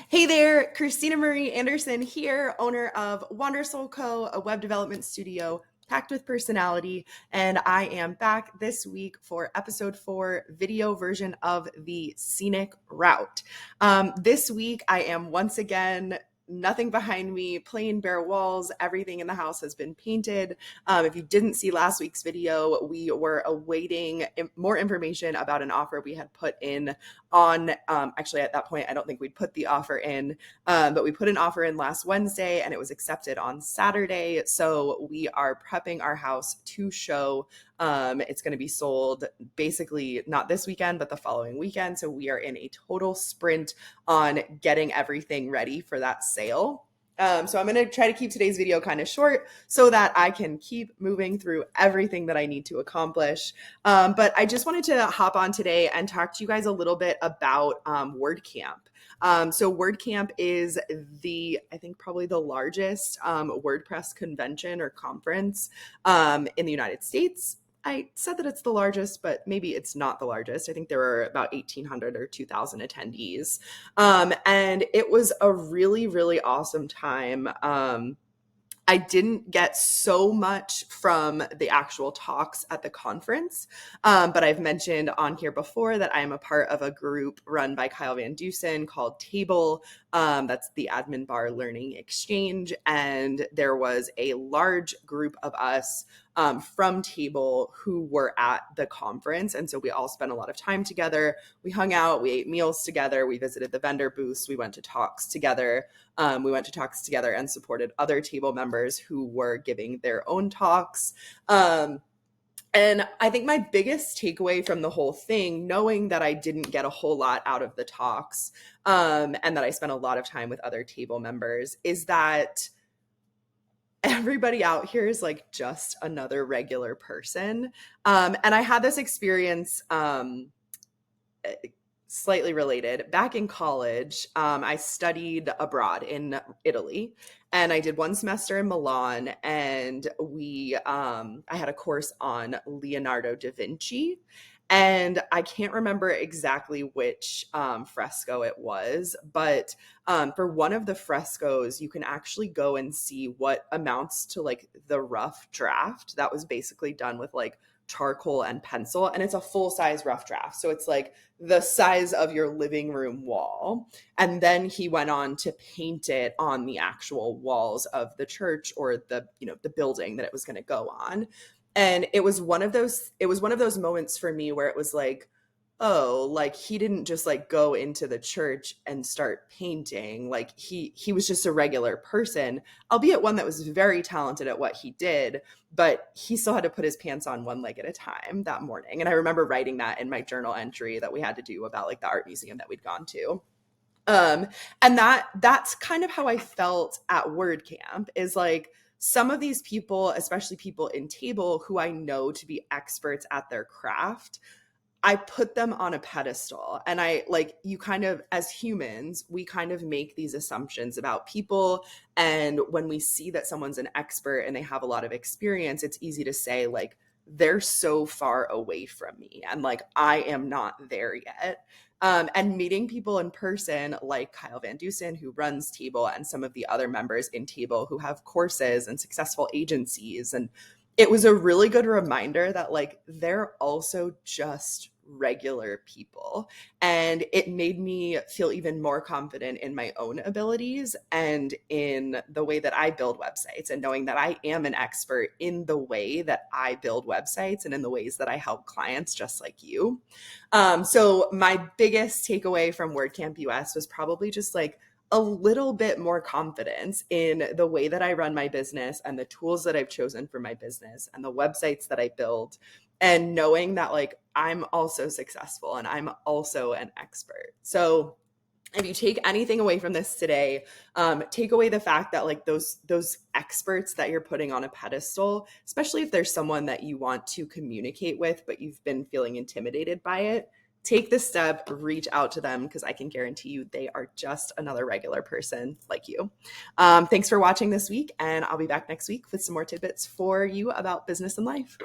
Hey there, Christina Marie Anderson here, owner of Wandersoul Co., a web development studio packed with personality, and I am back this week for episode 4, video version of the Scenic route. This week, I am once again nothing behind me, plain bare walls. Everything in the house has been painted. If you didn't see last week's video, we were awaiting more information about an offer we had put in on, actually at that point, I don't think we'd put the offer in, but we put an offer in last Wednesday and it was accepted on Saturday. So we are prepping our house to show. It's going to be sold basically not this weekend, but the following weekend. So we are in a total sprint on getting everything ready for that sale. So I'm going to try to keep today's video kind of short so that I can keep moving through everything that I need to accomplish. But I just wanted to hop on today and talk to you guys a little bit about WordCamp. So WordCamp is I think probably the largest WordPress convention or conference in the United States. I said that it's the largest, but maybe it's not the largest. I think there were about 1,800 or 2,000 attendees. And it was a really, really awesome time. I didn't get so much from the actual talks at the conference, but I've mentioned on here before that I am a part of a group run by Kyle Van Dusen called Table. That's the Admin Bar Learning Exchange. And there was a large group of us from Table who were at the conference. And so we all spent a lot of time together. We hung out, we ate meals together, we visited the vendor booths, we went to talks together. And supported other Table members who were giving their own talks. And I think my biggest takeaway from the whole thing, knowing that I didn't get a whole lot out of the talks, and that I spent a lot of time with other Table members, is that everybody out here is like just another regular person. And I had this experience, slightly related. Back in college, I studied abroad in Italy, and I did one semester in Milan, and I had a course on Leonardo DaVinci. And I can't remember exactly which fresco it was, but for one of the frescoes, you can actually go and see what amounts to like the rough draft that was basically done with like charcoal and pencil. And it's a full-size rough draft. So it's like the size of your living room wall. And then he went on to paint it on the actual walls of the church or the building that it was going to go on. And it was one of those moments for me where it was like, oh, like he didn't just like go into the church and start painting. Like he was just a regular person, albeit one that was very talented at what he did, but he still had to put his pants on one leg at a time that morning. And I remember writing that in my journal entry that we had to do about like the art museum that we'd gone to. And that's kind of how I felt at WordCamp, is like some of these people, especially people in Table who I know to be experts at their craft, I put them on a pedestal. And you kind of, as humans, we kind of make these assumptions about people. And when we see that someone's an expert and they have a lot of experience, it's easy to say like, they're so far away from me. And like, I am not there yet. And meeting people in person like Kyle Van Dusen, who runs Table, and some of the other members in Table who have courses and successful agencies. And it was a really good reminder that like, they're also just regular people. And it made me feel even more confident in my own abilities and in the way that I build websites, and knowing that I am an expert in the way that I build websites and in the ways that I help clients just like you. So my biggest takeaway from WordCamp US was probably just like a little bit more confidence in the way that I run my business and the tools that I've chosen for my business and the websites that I build, and knowing that like I'm also successful and I'm also an expert. So if you take anything away from this today, take away the fact that like those experts that you're putting on a pedestal, especially if there's someone that you want to communicate with, but you've been feeling intimidated by it, take the step, reach out to them, because I can guarantee you they are just another regular person like you. Thanks for watching this week, and I'll be back next week with some more tidbits for you about business and life.